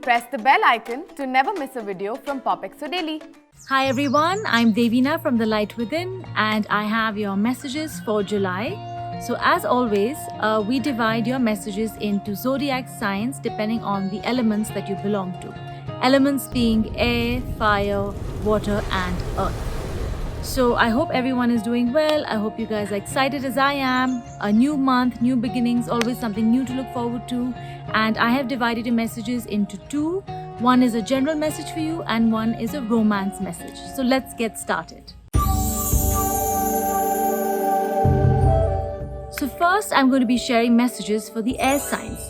press the bell icon to never miss a video from PopXO Daily. Hi everyone, I'm Devina from The Light Within and I have your messages for July. So as always, we divide your messages into zodiac signs depending on the elements that you belong to. Elements being air, fire, water and earth. So I hope everyone is doing well. I hope you guys are excited as I am. A new month, new beginnings, always something new to look forward to. And I have divided your messages into two. One is a general message for you and one is a romance message. So let's get started. So first I'm going to be sharing messages for the air signs,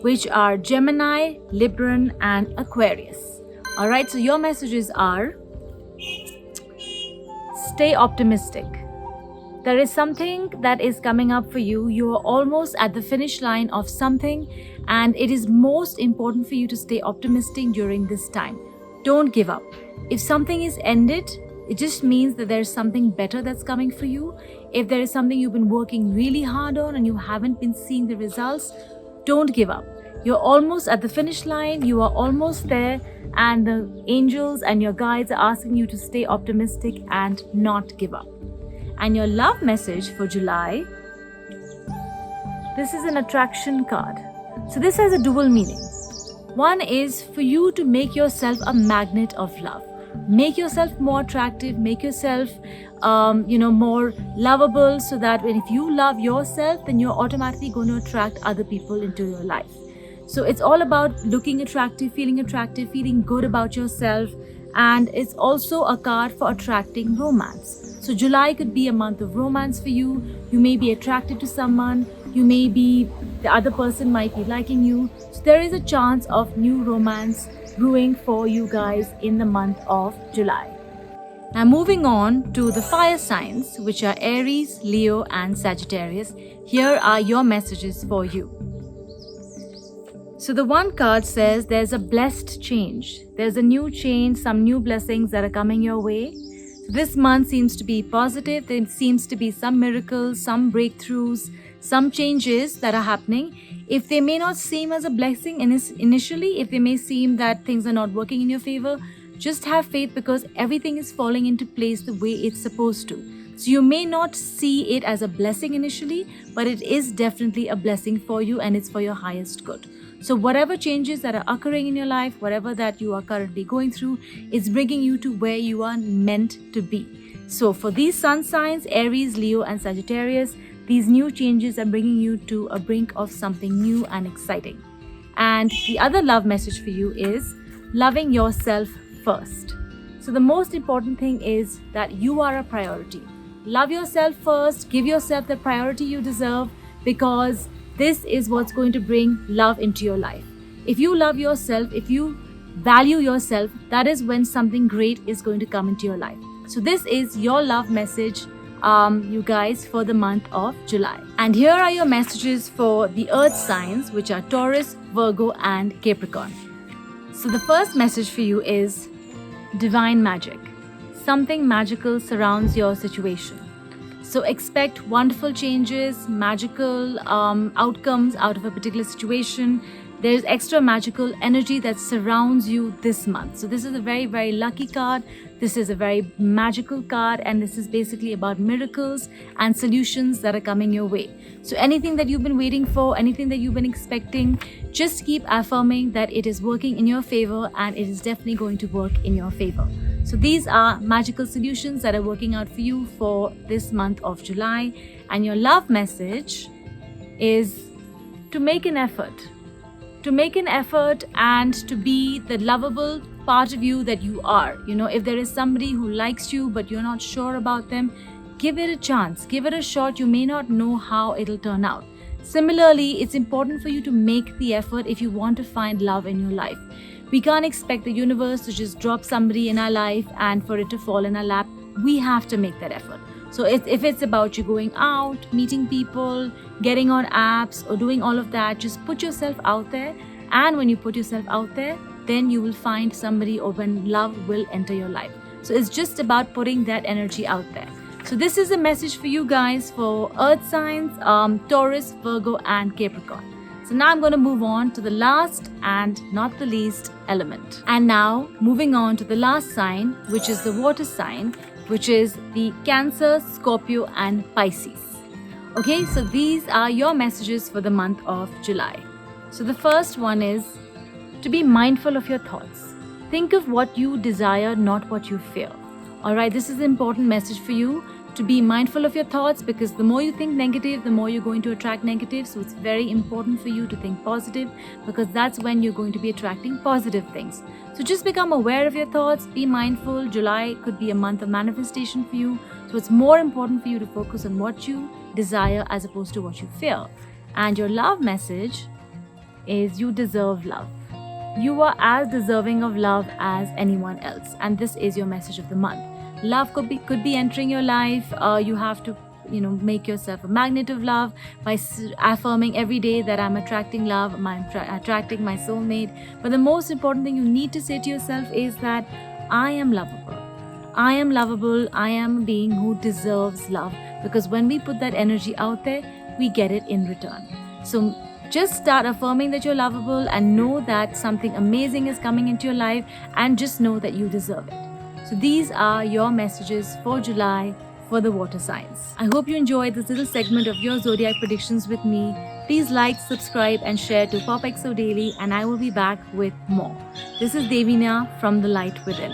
which are Gemini, Libran and Aquarius. Alright, so your messages are: stay optimistic. There is something that is coming up for you. You are almost at the finish line of something and it is most important for you to stay optimistic during this time. Don't give up. If something is ended, it just means that there's something better that's coming for you. If there is something you've been working really hard on and you haven't been seeing the results, don't give up. You're almost at the finish line. You are almost there. And the angels and your guides are asking you to stay optimistic and not give up. And your love message for July, this is an attraction card. So this has a dual meaning. One is for you to make yourself a magnet of love. Make yourself more attractive, make yourself more lovable, so that if you love yourself, then you're automatically going to attract other people into your life. So it's all about looking attractive, feeling good about yourself. And it's also a card for attracting romance. So July could be a month of romance for you. You may be attracted to someone. The other person might be liking you. So there is a chance of new romance brewing for you guys in the month of July. Now moving on to the fire signs, which are Aries, Leo and Sagittarius. Here are your messages for you. So the one card says there's a blessed change. There's a new change, some new blessings that are coming your way. So this month seems to be positive. There seems to be some miracles, some breakthroughs, some changes that are happening. If they may not seem as a blessing initially, if they may seem that things are not working in your favor, just have faith because everything is falling into place the way it's supposed to. So you may not see it as a blessing initially, but it is definitely a blessing for you and it's for your highest good. So whatever changes that are occurring in your life, whatever that you are currently going through, is bringing you to where you are meant to be. So for these sun signs, Aries, Leo and Sagittarius, these new changes are bringing you to a brink of something new and exciting. And the other love message for you is loving yourself first. So the most important thing is that you are a priority. Love yourself first, give yourself the priority you deserve, because this is what's going to bring love into your life. If you love yourself, if you value yourself, that is when something great is going to come into your life. So this is your love message, you guys, for the month of July. And here are your messages for the earth signs, which are Taurus, Virgo and Capricorn. So the first message for you is divine magic. Something magical surrounds your situation. So expect wonderful changes, magical outcomes out of a particular situation. There's extra magical energy that surrounds you this month. So this is a very, very lucky card. This is a very magical card, and this is basically about miracles and solutions that are coming your way. So anything that you've been waiting for, anything that you've been expecting, just keep affirming that it is working in your favor and it is definitely going to work in your favor. So these are magical solutions that are working out for you for this month of July. And your love message is to make an effort. To make an effort and to be the lovable part of you that you are. If there is somebody who likes you but you're not sure about them, give it a chance, give it a shot. You may not know how it'll turn out. Similarly, it's important for you to make the effort if you want to find love in your life. We can't expect the universe to just drop somebody in our life and for it to fall in our lap. We have to make that effort. So if it's about you going out, meeting people, getting on apps or doing all of that, just put yourself out there. And when you put yourself out there, then you will find somebody, or when love will enter your life. So it's just about putting that energy out there. So this is a message for you guys for earth signs, Taurus, Virgo and Capricorn. So now I'm going to move on to the last and not the least element. And now moving on to the last sign, which is the water sign, which is the Cancer, Scorpio and Pisces. Okay, so these are your messages for the month of July. So the first one is to be mindful of your thoughts. Think of what you desire, not what you fear. Alright, this is an important message for you, to be mindful of your thoughts, because the more you think negative, the more you're going to attract negative. So it's very important for you to think positive, because that's when you're going to be attracting positive things. So just become aware of your thoughts, be mindful. July could be a month of manifestation for you. So it's more important for you to focus on what you desire as opposed to what you fear. And your love message is you deserve love. You are as deserving of love as anyone else. And this is your message of the month. Love could be entering your life. You have to make yourself a magnet of love by affirming every day that I'm attracting love, I'm attracting my soulmate. But the most important thing you need to say to yourself is that I am lovable. I am lovable. I am a being who deserves love. Because when we put that energy out there, we get it in return. So just start affirming that you're lovable and know that something amazing is coming into your life, and just know that you deserve it. So these are your messages for July for the water signs. I hope you enjoyed this little segment of your zodiac predictions with me. Please like, subscribe and share to PopXO Daily, and I will be back with more. This is Devina from The Light Within.